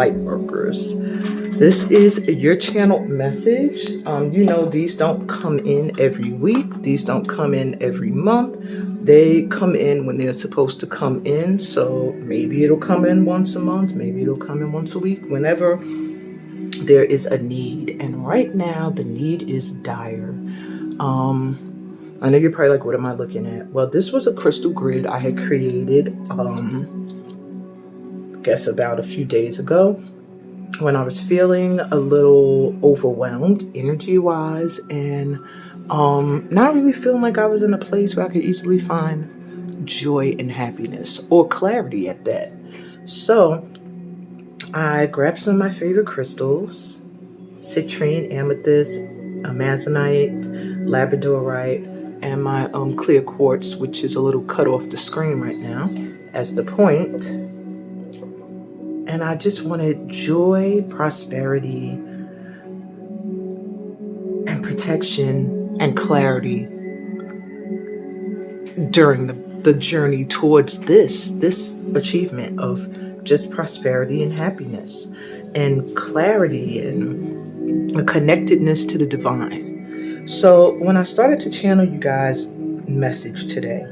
light workers. This is your channeled message. You know, these don't come in every week. These don't come in every month. They come in when they're supposed to come in. So maybe it'll come in once a month. Maybe it'll come in once a week, whenever there is a need. And right now, the need is dire. I know you're probably like, what am I looking at? Well, this was a crystal grid I had created, I guess about a few days ago, when I was feeling a little overwhelmed energy-wise, and not really feeling like I was in a place where I could easily find joy and happiness, or clarity at that. So I grabbed some of my favorite crystals: citrine, amethyst, amazonite, labradorite, and my clear quartz, which is a little cut off the screen right now as the point. And I just wanted joy, prosperity, and protection and clarity during the journey towards this achievement of just prosperity and happiness and clarity and a connectedness to the divine. So when I started to channel you guys' message today,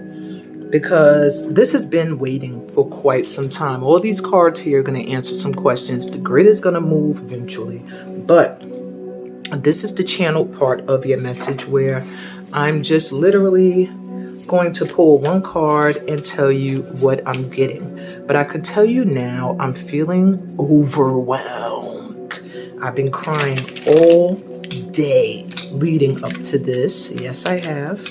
because this has been waiting for quite some time. All these cards here are going to answer some questions. The grid is going to move eventually, but this is the channeled part of your message, where I'm just literally going to pull one card and tell you what I'm getting. But I can tell you now, I'm feeling overwhelmed. I've been crying all day leading up to this. Yes, I have.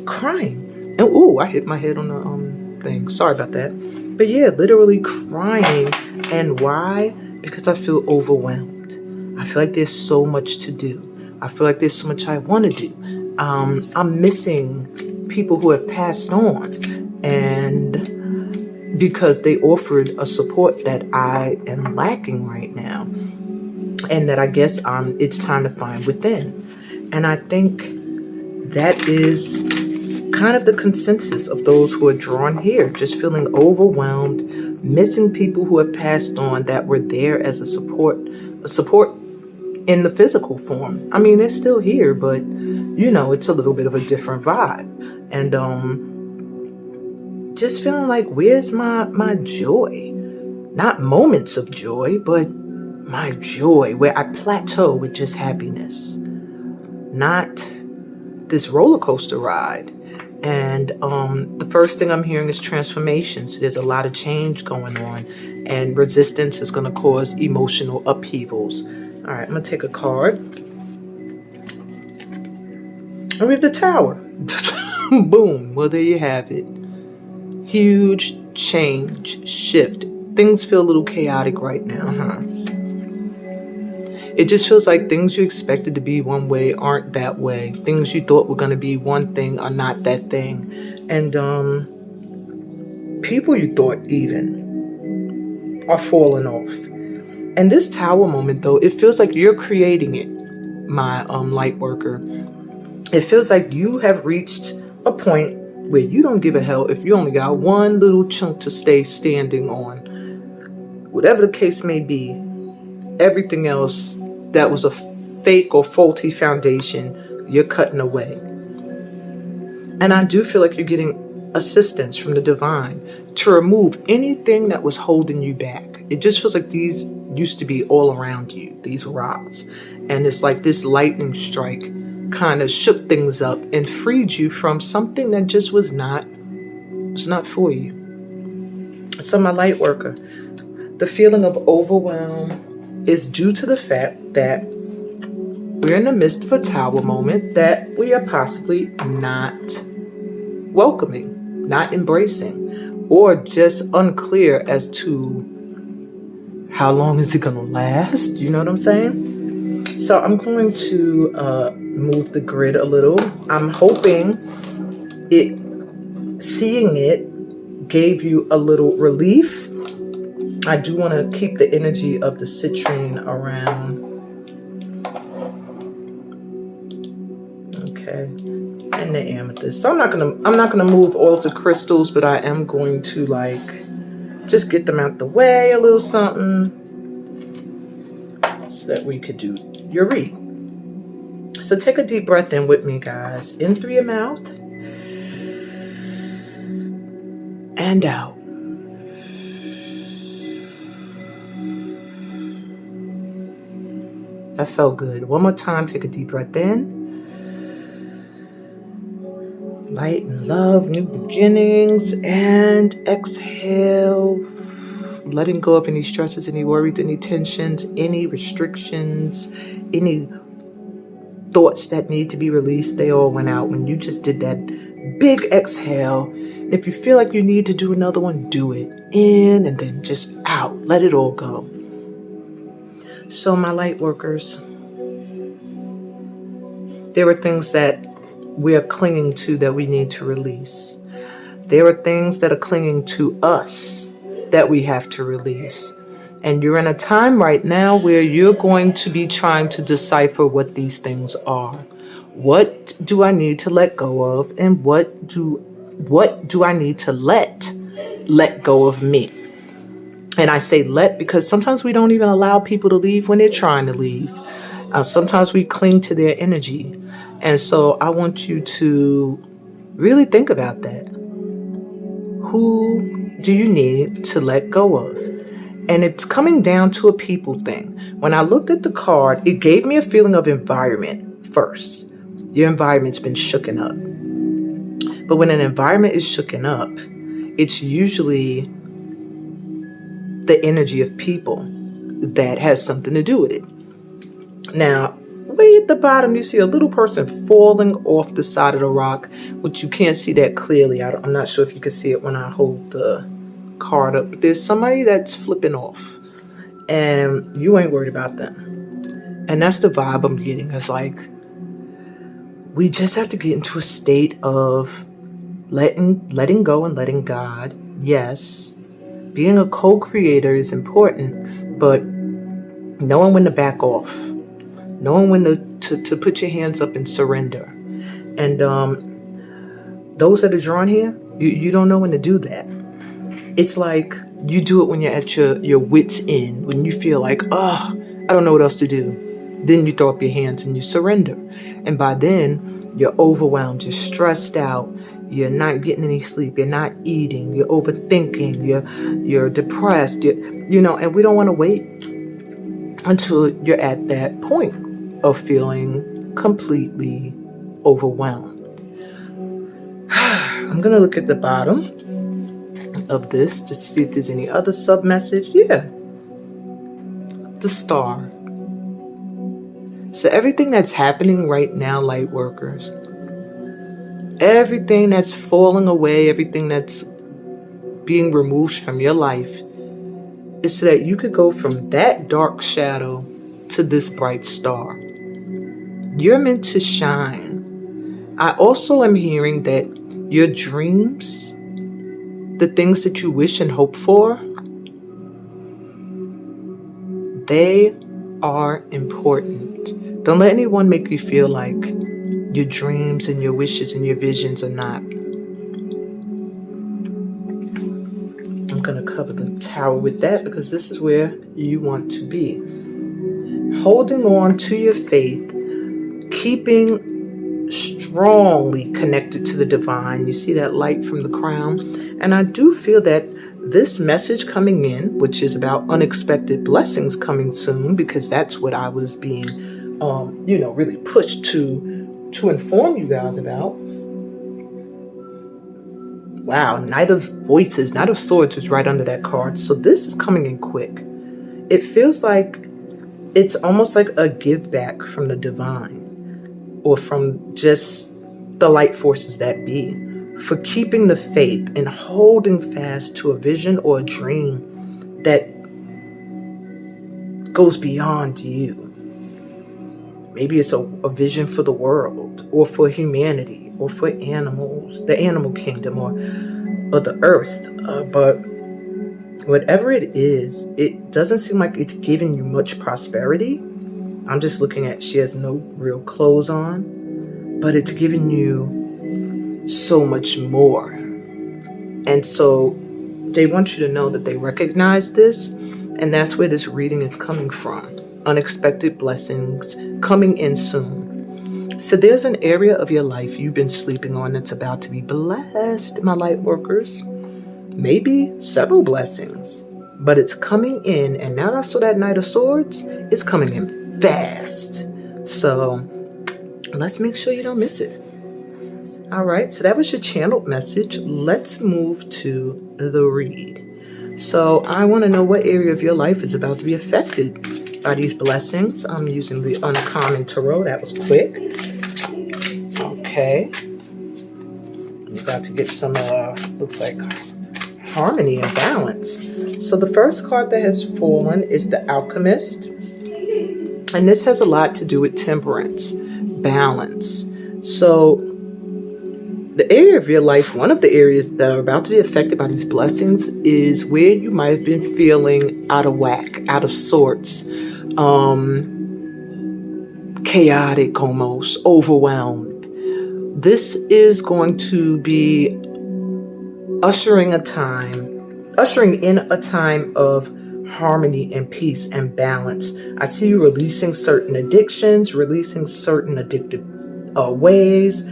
Crying. And ooh, I hit my head on the thing. Sorry about that. But yeah, literally crying. And why? Because I feel overwhelmed. I feel like there's so much to do. I feel like there's so much I want to do. I'm missing people who have passed on, and because they offered a support that I am lacking right now, and that I guess it's time to find within. And I think that is kind of the consensus of those who are drawn here, just feeling overwhelmed, missing people who have passed on that were there as a support in the physical form. I mean, they're still here, but you know, it's a little bit of a different vibe. And just feeling like, where's my joy? Not moments of joy, but my joy, where I plateau with just happiness, not this roller coaster ride. And the first thing I'm hearing is transformations. There's a lot of change going on, and resistance is going to cause emotional upheavals. All right, I'm going to take a card. And we have the Tower. Boom. Well, there you have it. Huge change, shift. Things feel a little chaotic right now, huh? It just feels like things you expected to be one way aren't that way. Things you thought were going to be one thing are not that thing. And people you thought even are falling off. And this Tower moment, though, it feels like you're creating it, my light worker. It feels like you have reached a point where you don't give a hell if you only got one little chunk to stay standing on. Whatever the case may be, everything else that was a fake or faulty foundation, you're cutting away. And I do feel like you're getting assistance from the divine to remove anything that was holding you back. It just feels like these used to be all around you, these rocks. And it's like this lightning strike kind of shook things up and freed you from something that just was not for you. So my light worker, the feeling of overwhelm is due to the fact that we're in the midst of a Tower moment that we are possibly not welcoming, not embracing, or just unclear as to how long is it going to last. You know what I'm saying? So I'm going to move the grid a little. I'm hoping seeing it gave you a little relief. I do want to keep the energy of the citrine around. Okay. And the amethyst. So I'm not gonna move all of the crystals, but I am going to like just get them out the way, a little something. that we could do your read. So take a deep breath in with me, guys. In through your mouth and out. That felt good. One more time, take a deep breath in. Light and love, new beginnings, and exhale. Letting go of any stresses, any worries, any tensions, any restrictions, any thoughts that need to be released. They all went out when you just did that big exhale. If you feel like you need to do another one, do it. In and then just out. Let it all go. So my light workers, there are things that we are clinging to that we need to release. There are things that are clinging to us that we have to release. And you're in a time right now where you're going to be trying to decipher what these things are. What do I need to let go of, and what do I need to let go of me? And I say let because sometimes we don't even allow people to leave when they're trying to leave. Sometimes we cling to their energy. And so I want you to really think about that. Who do you need to let go of? And it's coming down to a people thing. When I looked at the card, it gave me a feeling of environment first. Your environment's been shooken up. But when an environment is shooken up, it's usually the energy of people that has something to do with it. Now, way at the bottom, you see a little person falling off the side of the rock, which you can't see that clearly. I'm not sure if you can see it when I hold the card up. But there's somebody that's flipping off, and you ain't worried about them. And that's the vibe I'm getting. It's like we just have to get into a state of letting go and letting God. Yes, being a co-creator is important, but knowing when to back off, knowing when to put your hands up and surrender. And those that are drawn here, you don't know when to do that. It's like you do it when you're at your wit's end, when you feel like, I don't know what else to do. Then you throw up your hands and you surrender. And by then, you're overwhelmed, you're stressed out, you're not getting any sleep, you're not eating, you're overthinking, you're depressed, and we don't want to wait until you're at that point of feeling completely overwhelmed. I'm going to look at the bottom of this to see if there's any other sub-message. Yeah. The star. So everything that's happening right now, light workers, everything that's falling away, everything that's being removed from your life is so that you could go from that dark shadow to this bright star. You're meant to shine. I also am hearing that your dreams, the things that you wish and hope for, they are important. Don't let anyone make you feel like your dreams and your wishes and your visions are not. I'm going to cover the tower with that because this is where you want to be. Holding on to your faith, keeping strongly connected to the divine. You see that light from the crown? And I do feel that this message coming in, which is about unexpected blessings coming soon, because that's what I was being, really pushed to inform you guys about. Wow, Knight of Voices, Knight of Swords was right under that card. So this is coming in quick. It feels like it's almost like a give back from the divine or from just the light forces that be for keeping the faith and holding fast to a vision or a dream that goes beyond you. Maybe it's a vision for the world or for humanity or for animals, the animal kingdom or the earth. But whatever it is, it doesn't seem like it's giving you much prosperity. I'm just looking at, she has no real clothes on, but it's giving you so much more. And so they want you to know that they recognize this, and that's where this reading is coming from. unexpected blessings coming in soon. So there's an area of your life you've been sleeping on that's about to be blessed, my light workers. Maybe several blessings, but it's coming in. And now that I saw that Knight of Swords, it's coming in fast. So let's make sure you don't miss it. All right, so that was your channeled message. Let's move to the read. So I want to know what area of your life is about to be affected by these blessings. I'm using the Uncommon Tarot. That was quick. Okay. You're about to get some, looks like harmony and balance. So the first card that has fallen is the Alchemist. And this has a lot to do with temperance, balance. So the area of your life, one of the areas that are about to be affected by these blessings is where you might have been feeling out of whack, out of sorts, chaotic almost, overwhelmed. This is going to be ushering in a time of harmony and peace and balance. I see you releasing certain addictions, releasing certain addictive ways,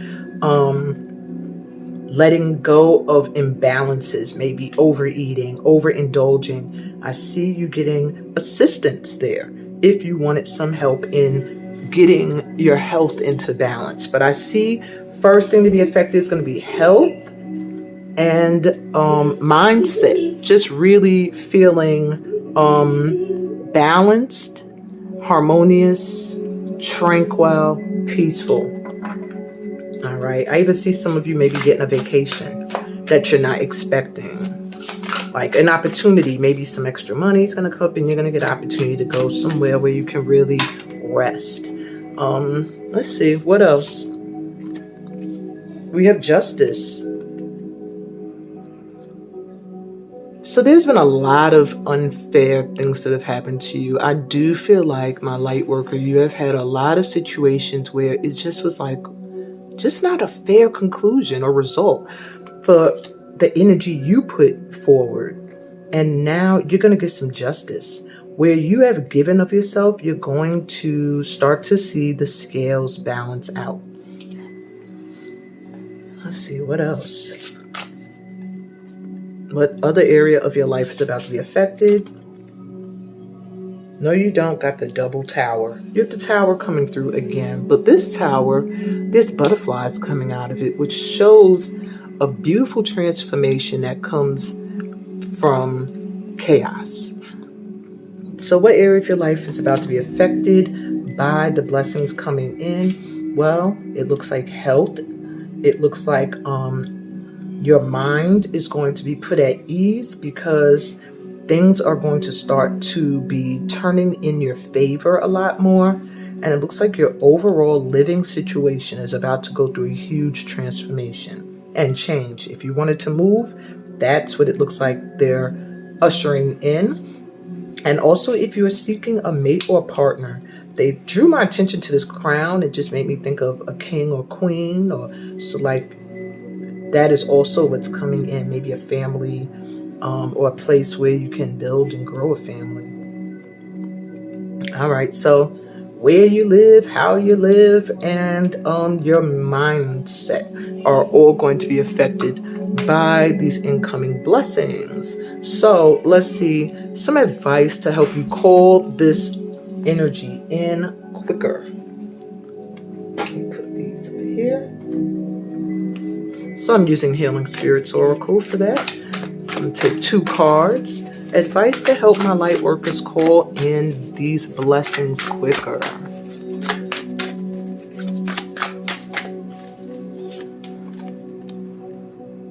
letting go of imbalances, maybe overeating, overindulging. I see you getting assistance there if you wanted some help in getting your health into balance. But I see first thing to be affected is going to be health and mindset. Just really feeling balanced, harmonious, tranquil, peaceful. All right. I even see some of you maybe getting a vacation that you're not expecting. Like an opportunity, maybe some extra money is going to come up and you're going to get an opportunity to go somewhere where you can really rest. Let's see. What else? We have justice. So there's been a lot of unfair things that have happened to you. I do feel like, my light worker, you have had a lot of situations where it just was like, just not a fair conclusion or result for the energy you put forward. And now you're going to get some justice. Where you have given of yourself, you're going to start to see the scales balance out. Let's see, what else? What other area of your life is about to be affected? No, you don't. Got the double tower. You have the tower coming through again. But this tower, there's butterflies coming out of it, which shows a beautiful transformation that comes from chaos. So what area of your life is about to be affected by the blessings coming in? Well, it looks like health. It looks like your mind is going to be put at ease because things are going to start to be turning in your favor a lot more. And it looks like your overall living situation is about to go through a huge transformation and change. If you wanted to move, that's what it looks like they're ushering in. And also, if you're seeking a mate or a partner, they drew my attention to this crown. It just made me think of a king or queen, or so like that is also what's coming in, maybe a family or a place where you can build and grow a family. All right, so where you live, how you live, and your mindset are all going to be affected by these incoming blessings. So let's see some advice to help you call this energy in quicker. Let me put these up here. So I'm using Healing Spirits Oracle for that. I'm going to take 2 cards. Advice to help my light workers call in these blessings quicker.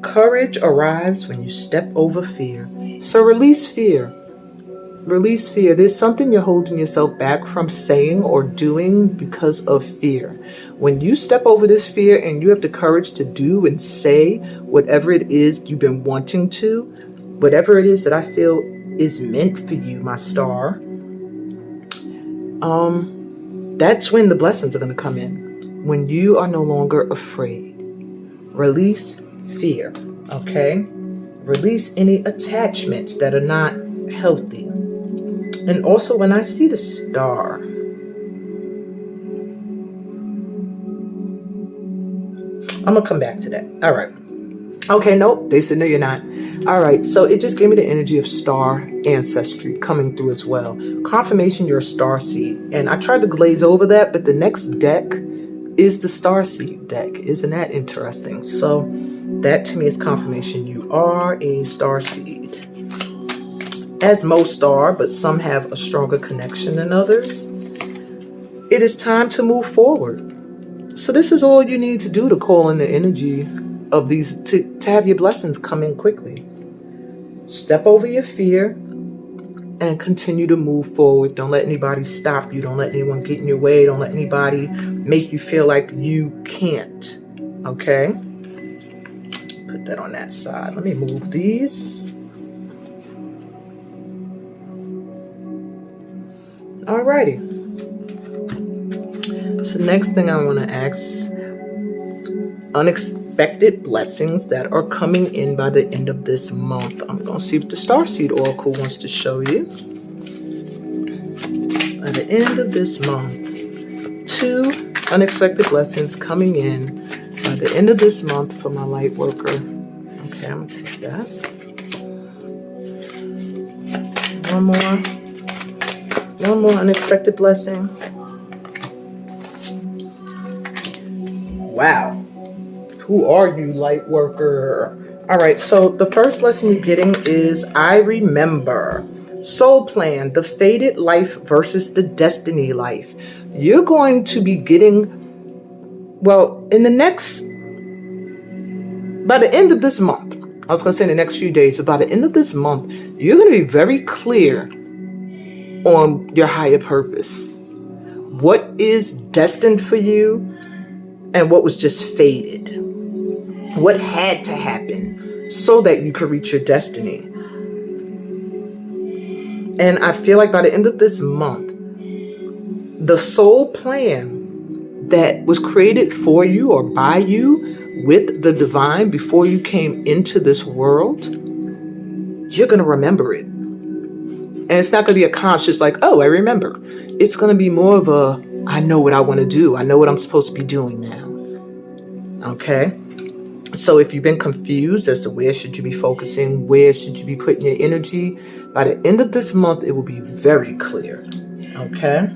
Courage arrives when you step over fear. So release fear. Release fear. There's something you're holding yourself back from saying or doing because of fear. When you step over this fear and you have the courage to do and say whatever it is you've been wanting to, whatever it is that I feel is meant for you, my star, that's when the blessings are going to come in. When you are no longer afraid. Release fear, okay? Release any attachments that are not healthy. And also when I see the star, I'm going to come back to that. All right. Okay, nope. They said, no, you're not. All right. So it just gave me the energy of star ancestry coming through as well. Confirmation you're a star seed. And I tried to glaze over that, but the next deck is the star seed deck. Isn't that interesting? So that to me is confirmation you are a star seed. As most are, but some have a stronger connection than others. It is time to move forward. So this is all you need to do to call in the energy of these, to have your blessings come in quickly. Step over your fear and continue to move forward. Don't let anybody stop you. Don't let anyone get in your way. Don't let anybody make you feel like you can't. Okay? Put that on that side. Let me move these. Alrighty. So next thing I want to ask, unexpected blessings that are coming in by the end of this month. I'm going to see what the Starseed Oracle wants to show you. By the end of this month, 2 unexpected blessings coming in by the end of this month for my light worker. Okay, I'm going to take that. One more unexpected blessing. Wow. Who are you, light worker? All right, so the first blessing you're getting is I remember. Soul plan, the fated life versus the destiny life. You're going to be getting, well, in the next, by the end of this month, I was going to say in the next few days, but by the end of this month, you're going to be very clear on your higher purpose. What is destined for you and what was just fated. What had to happen so that you could reach your destiny. And I feel like by the end of this month, the soul plan that was created for you or by you with the divine before you came into this world, you're going to remember it. And it's not going to be a conscious like, oh, I remember. It's going to be more of a, I know what I want to do. I know what I'm supposed to be doing now. Okay? So if you've been confused as to where should you be focusing, where should you be putting your energy, by the end of this month, it will be very clear. Okay?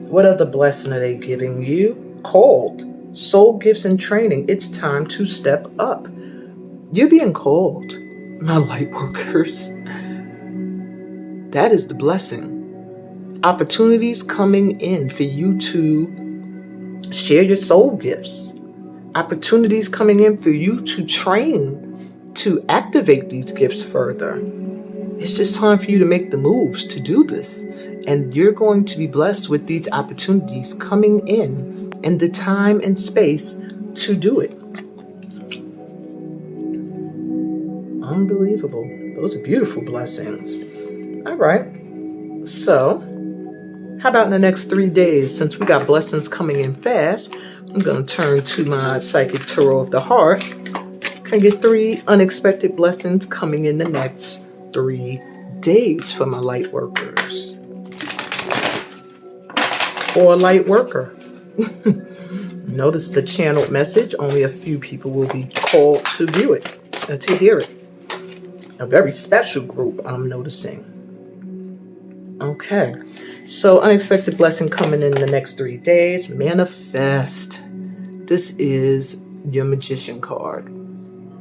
What other blessing are they giving you? Called. Soul gifts and training. It's time to step up. You're being called, my light workers. That is the blessing. Opportunities coming in for you to share your soul gifts. Opportunities coming in for you to train to activate these gifts further. It's just time for you to make the moves to do this. And you're going to be blessed with these opportunities coming in the time and space to do it. Unbelievable. Those are beautiful blessings. All right. So, how about in the next 3 days? Since we got blessings coming in fast, I'm going to turn to my Psychic Tarot of the Heart. Can I get 3 unexpected blessings coming in the next 3 days for my light workers? Or a light worker. Notice the channeled message. Only a few people will be called to view it, to hear it. A very special group, I'm noticing. Okay. So unexpected blessing coming in the next 3 days. Manifest. This is your Magician card.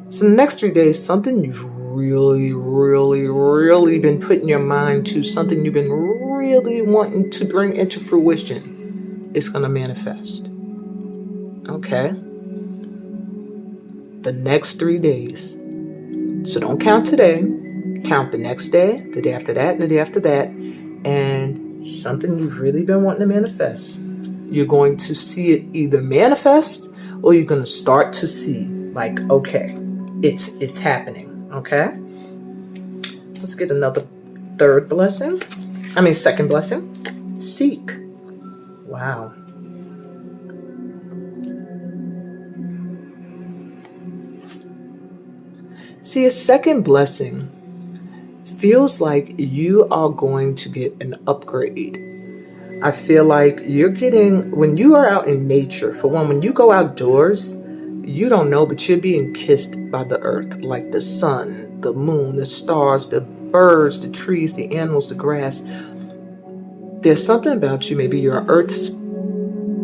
So in the next 3 days, something you've really, really, really been putting your mind to, something you've been really wanting to bring into fruition, is going to manifest. Okay? The next 3 days. So don't count today. Count the next day, the day after that, and the day after that. And something you've really been wanting to manifest. You're going to see it either manifest or you're going to start to see like, okay, it's happening. Okay? Let's get another second blessing. Seek. Wow. See, a second blessing feels like you are going to get an upgrade. I feel like you're getting, when you are out in nature, for one, when you go outdoors, you don't know, but you're being kissed by the earth, like the sun, the moon, the stars, the birds, the trees, the animals, the grass. There's something about you, maybe you're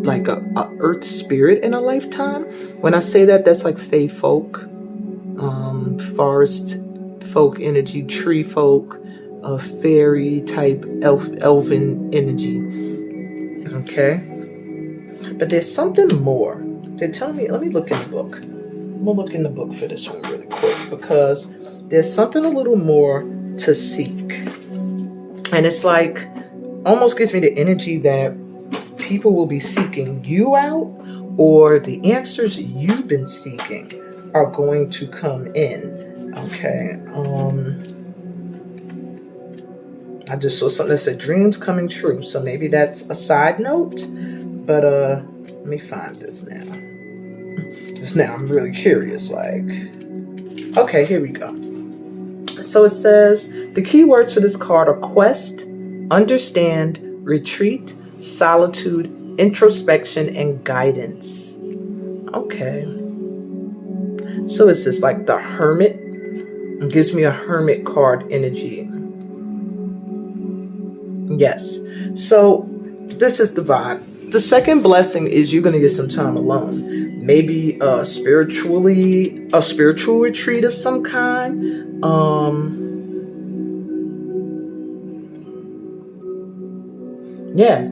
like a earth spirit in a lifetime. When I say that, that's like fae folk, forest folk energy, tree folk, fairy type, elven energy. Okay, but there's something more. They're telling me, let me look in the book. I'm gonna look in the book for this one really quick, because there's something a little more to seek. And it's like, almost gives me the energy that people will be seeking you out, or the answers you've been seeking are going to come in. Okay. I just saw something that said dreams coming true. So maybe that's a side note. But let me find this now. Because now I'm really curious. Like, okay, here we go. So it says the key words for this card are quest, understand, retreat, solitude, introspection, and guidance. Okay. So it's just like the hermit. It gives me a hermit card energy. Yes. So this is the vibe. The second blessing is you're going to get some time alone. Maybe a spiritual retreat of some kind. Yeah.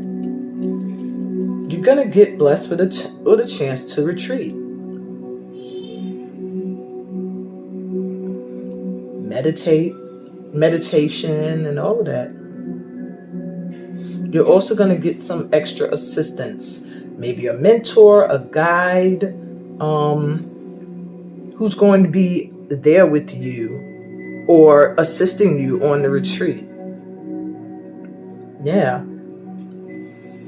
You're going to get blessed with a chance to retreat. Meditation, and all of that. You're also going to get some extra assistance. Maybe a mentor, a guide, who's going to be there with you or assisting you on the retreat. Yeah.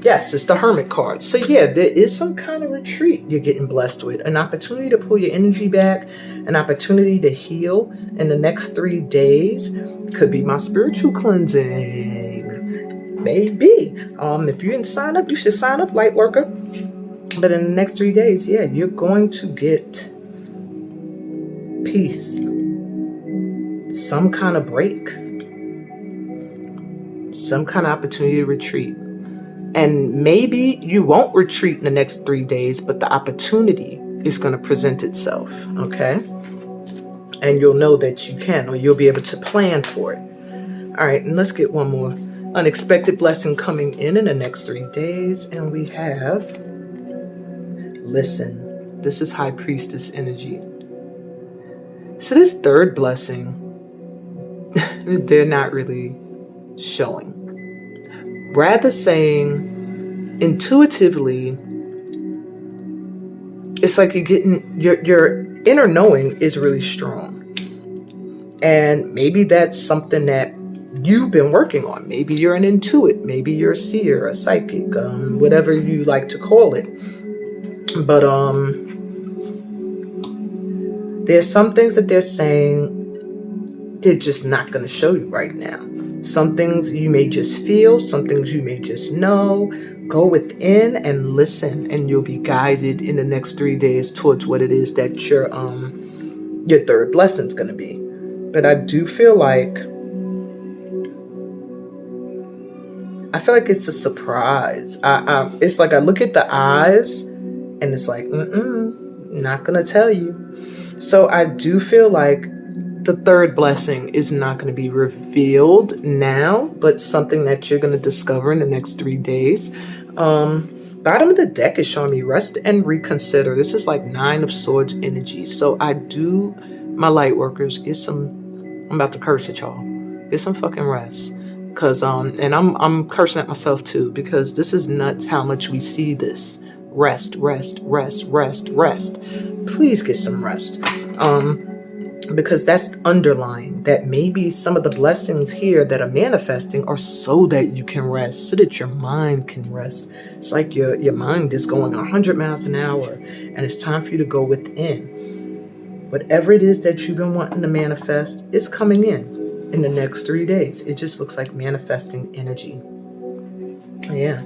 Yes, it's the Hermit card. So yeah, there is some kind of retreat you're getting blessed with. An opportunity to pull your energy back, an opportunity to heal in the next 3 days. Could be my spiritual cleansing. Maybe. If you didn't sign up, you should sign up, light worker. But in the next 3 days, yeah, you're going to get peace. Some kind of break. Some kind of opportunity to retreat. And maybe you won't retreat in the next 3 days, but the opportunity is going to present itself, okay? And you'll know that you can, or you'll be able to plan for it. All right, and let's get one more unexpected blessing coming in the next 3 days. And we have, listen, this is High Priestess energy. So this third blessing, they're not really showing. Rather saying intuitively, it's like you're getting, your inner knowing is really strong. And maybe that's something that you've been working on. Maybe you're an intuit, maybe you're a seer, a psychic, whatever you like to call it. But there's some things that they're saying they're just not going to show you right now. Some things you may just feel, some things you may just know. Go within and listen, and you'll be guided in the next 3 days towards what it is that your third blessing's going to be. But I do feel like, it's a surprise. It's like I look at the eyes, and it's like, not going to tell you. So I do feel like the third blessing is not going to be revealed now, but something that you're going to discover in the next 3 days. Bottom of the deck is showing me rest and reconsider. This is like 9 of Swords energy. So I do, my light workers, I'm about to curse at y'all. Get some fucking rest. Cause and I'm cursing at myself too, because this is nuts how much we see this. Rest. Please get some rest. Because that's underlying that maybe some of the blessings here that are manifesting are so that you can rest, so that your mind can rest. It's like your mind is going 100 miles an hour, and it's time for you to go within. Whatever it is that you've been wanting to manifest is coming in. in the next 3 days. It just looks like manifesting energy. Yeah.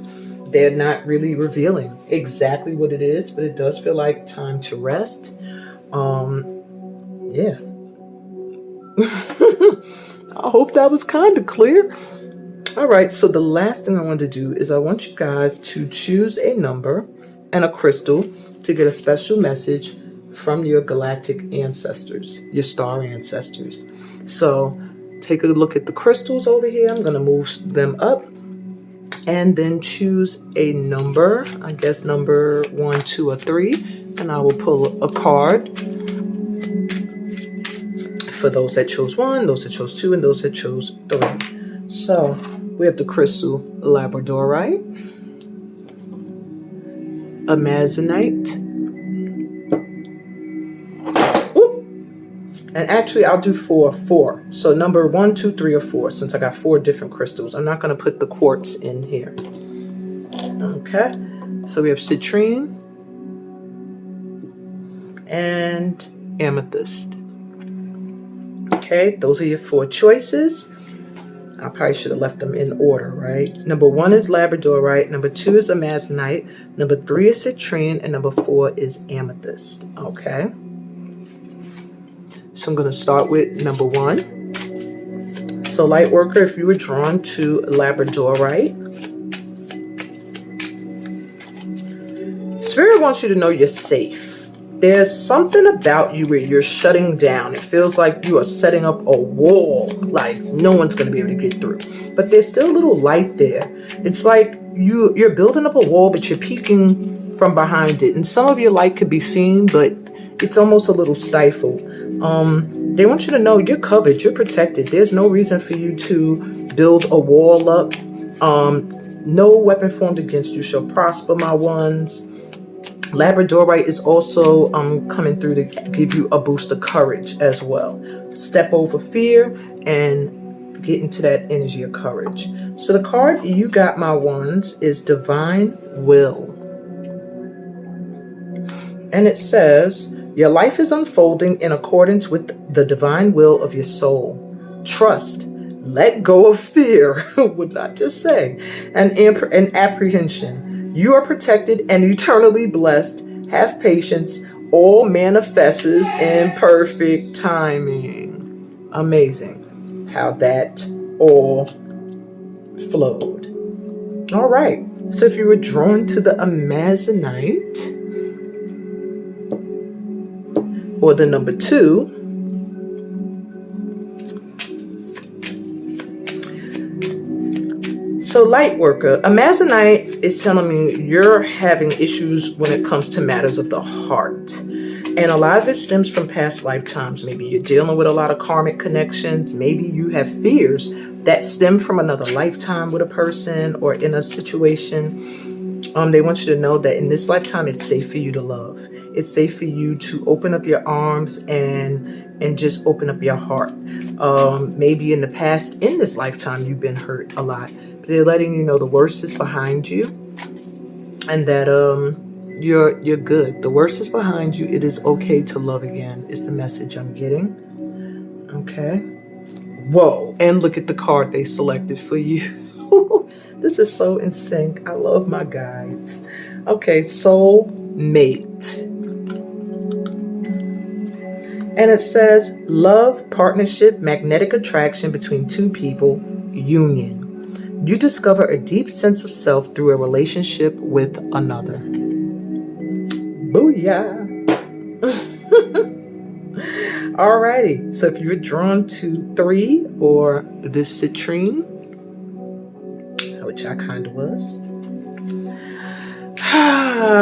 They're not really revealing exactly what it is, but it does feel like time to rest. Yeah. I hope that was kind of clear. All right, so the last thing I want to do is I want you guys to choose a number and a crystal to get a special message from your galactic ancestors, your star ancestors. So take a look at the crystals over here. I'm going to move them up and then choose a number, I guess number 1, 2, or 3, and I will pull a card for those that chose 1, those that chose 2, and those that chose 3. So we have the crystal labradorite, amazonite, and actually I'll do 4. So number 1, 2, 3, or 4, since I got 4 different crystals. I'm not going to put the quartz in here. Okay, so we have citrine and amethyst. Okay, those are your 4 choices. I probably should have left them in order, right? Number 1 is labradorite, number 2 is amazonite, number 3 is citrine, and number 4 is amethyst. Okay. So I'm going to start with number 1. So light worker, if you were drawn to labradorite, Spirit wants you to know you're safe. There's something about you where you're shutting down. It feels like you are setting up a wall, like no one's going to be able to get through. But there's still a little light there. It's like you're building up a wall, but you're peeking from behind it. And some of your light could be seen, but it's almost a little stifled. They want you to know you're covered, you're protected. There's no reason for you to build a wall up. No weapon formed against you shall prosper, my ones. Labradorite is also coming through to give you a boost of courage as well. Step over fear and get into that energy of courage. So the card you got, my ones, is Divine Will. And it says, your life is unfolding in accordance with the divine will of your soul. Trust, let go of fear, would not just say, and apprehension. You are protected and eternally blessed. Have patience. All manifests in perfect timing. Amazing how that all flowed. All right. So if you were drawn to the amazonite or the number 2, so light worker, amazonite is telling me you're having issues when it comes to matters of the heart. And a lot of it stems from past lifetimes. Maybe you're dealing with a lot of karmic connections. Maybe you have fears that stem from another lifetime with a person or in a situation. They want you to know that in this lifetime, it's safe for you to love. It's safe for you to open up your arms and just open up your heart. Maybe in the past, in this lifetime, you've been hurt a lot. But they're letting you know the worst is behind you, and that you're good. The worst is behind you. It is okay to love again, is the message I'm getting. Okay. Whoa. And look at the card they selected for you. This is so in sync. I love my guides. Okay, soul mate. And it says love, partnership, magnetic attraction between 2 people, union. You discover a deep sense of self through a relationship with another. Booyah. Alrighty, so if you're drawn to 3 or this citrine, which I kind of was,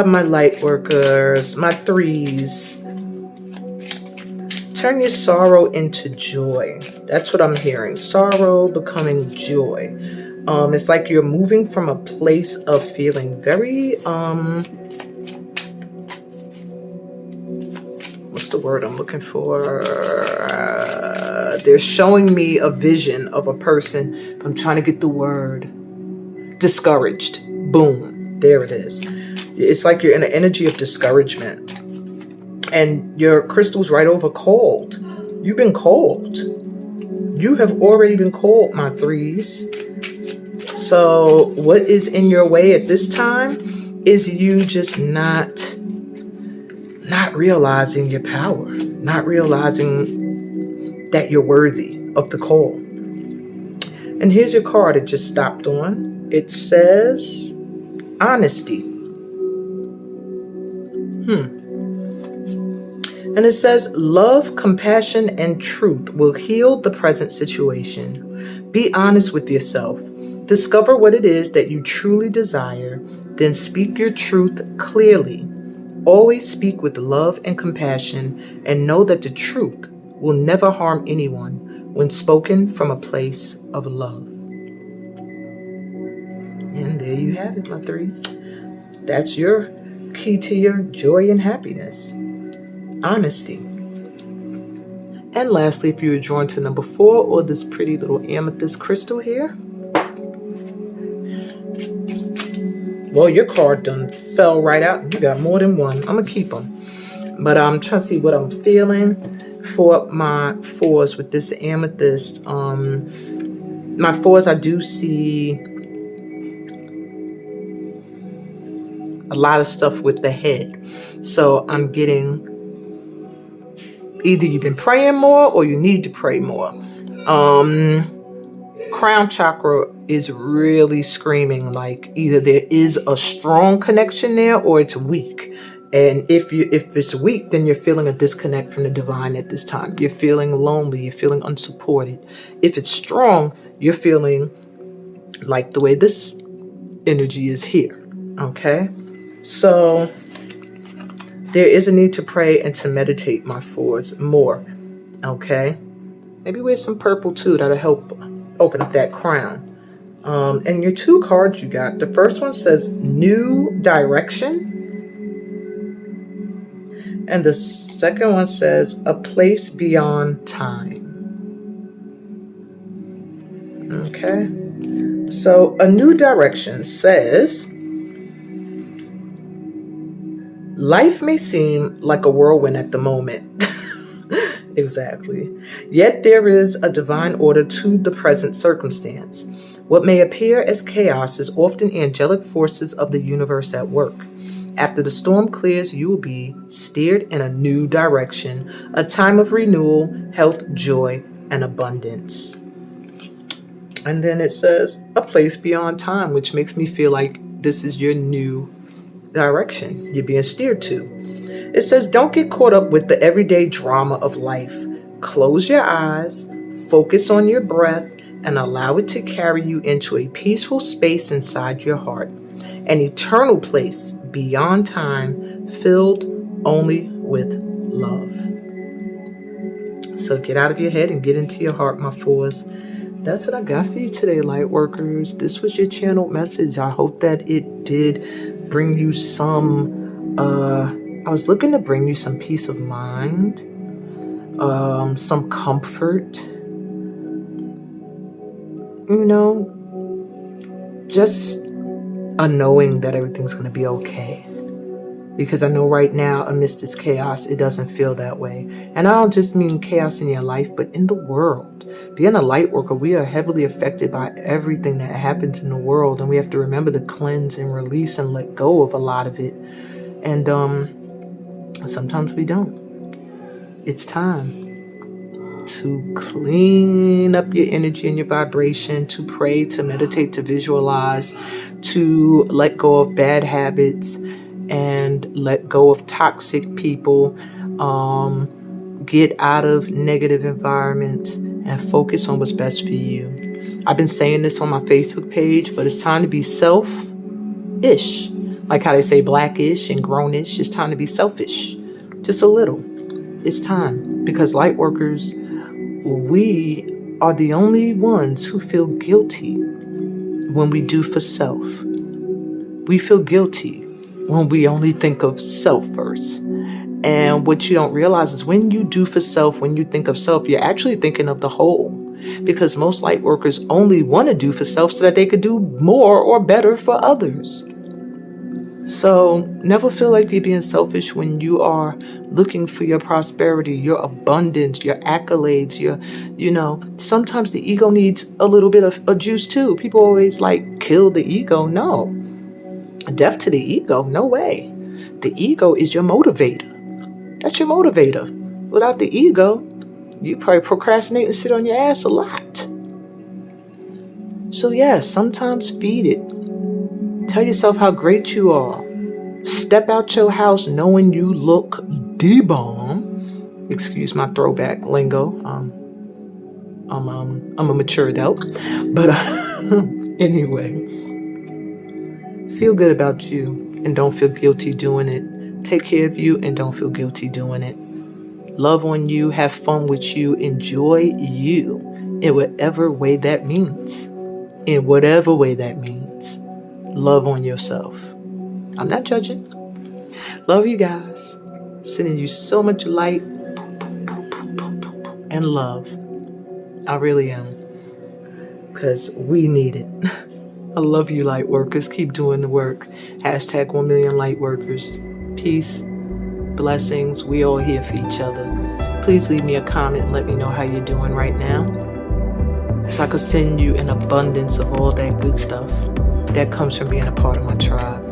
my light workers, my 3s, turn your sorrow into joy. That's what I'm hearing. Sorrow becoming joy. It's like you're moving from a place of feeling very what's the word I'm looking for? They're showing me a vision of a person. I'm trying to get the word. Discouraged. Boom. There it is. It's like you're in an energy of discouragement. And your crystal's right over cold. You've been cold. you have already been called, my threes. So what is in your way at this time is you just not realizing your power, not realizing that you're worthy of the call. And here's your card it just stopped on. It says honesty. And it says love, compassion, and truth will heal the present situation. Be honest with yourself. Discover what it is that you truly desire. Then speak your truth clearly. Always speak with love and compassion, and know that the truth will never harm anyone when spoken from a place of love. And there you have it, my threes. That's your key to your joy and happiness. Honesty. And lastly, if you were drawn to number 4 or this pretty little amethyst crystal here, well, your card done fell right out and you got more than one. I'm going to keep them. But I'm trying to see what I'm feeling for my 4s with this amethyst. My 4s, I do see a lot of stuff with the head. So I'm getting either you've been praying more or you need to pray more. Crown chakra is really screaming like either there is a strong connection there or it's weak. And if it's weak, then you're feeling a disconnect from the divine at this time. You're feeling lonely. You're feeling unsupported. If it's strong, you're feeling like the way this energy is here. Okay? So there is a need to pray and to meditate, my 4s, more. Okay? Maybe wear some purple too. That'll help open up that crown. And your 2 cards you got. The first one says new direction. And the second one says a place beyond time. Okay. So a new direction says life may seem like a whirlwind at the moment. Exactly. Yet there is a divine order to the present circumstance. What may appear as chaos is often angelic forces of the universe at work. After the storm clears, you will be steered in a new direction, a time of renewal, health, joy, and abundance. And then it says a place beyond time, which makes me feel like this is your new direction you're being steered to. It says, don't get caught up with the everyday drama of life. Close your eyes, focus on your breath, and allow it to carry you into a peaceful space inside your heart, an eternal place beyond time, filled only with love. So get out of your head and get into your heart, my 4s. That's what I got for you today, light workers. This was your channeled message. I hope that it did bring you some, I was looking to bring you some peace of mind, some comfort, just a knowing that everything's going to be okay. Because I know right now, amidst this chaos, it doesn't feel that way. And I don't just mean chaos in your life, but in the world. Being a light worker, we are heavily affected by everything that happens in the world. And we have to remember to cleanse and release and let go of a lot of it. And sometimes we don't. It's time to clean up your energy and your vibration, to pray, to meditate, to visualize, to let go of bad habits and let go of toxic people, get out of negative environments and focus on what's best for you. I've been saying this on my Facebook page, but it's time to be self-ish. Like how they say blackish and grownish, it's time to be selfish. Just a little. It's time. Because light workers, we are the only ones who feel guilty when we do for self. We feel guilty when we only think of self first. And what you don't realize is when you do for self, when you think of self, you're actually thinking of the whole. Because most light workers only want to do for self so that they could do more or better for others. So never feel like you're being selfish when you are looking for your prosperity, your abundance, your accolades, sometimes the ego needs a little bit of a juice too. People always like kill the ego. No, death to the ego. No way. The ego is your motivator. That's your motivator. Without the ego, you probably procrastinate and sit on your ass a lot. So yes, sometimes feed it. Tell yourself how great you are. Step out your house knowing you look the-bomb. Excuse my throwback lingo. I'm a mature adult. But anyway, feel good about you and don't feel guilty doing it. Take care of you and don't feel guilty doing it. Love on you, have fun with you, enjoy you in whatever way that means. In whatever way that means. Love on yourself. I'm not judging. Love you guys. Sending you so much light and love. I really am. Because we need it. I love you, light workers. Keep doing the work. Hashtag 1 million light workers. Peace. Blessings. We all here for each other. Please leave me a comment and let me know how you're doing right now, so I could send you an abundance of all that good stuff that comes from being a part of my tribe.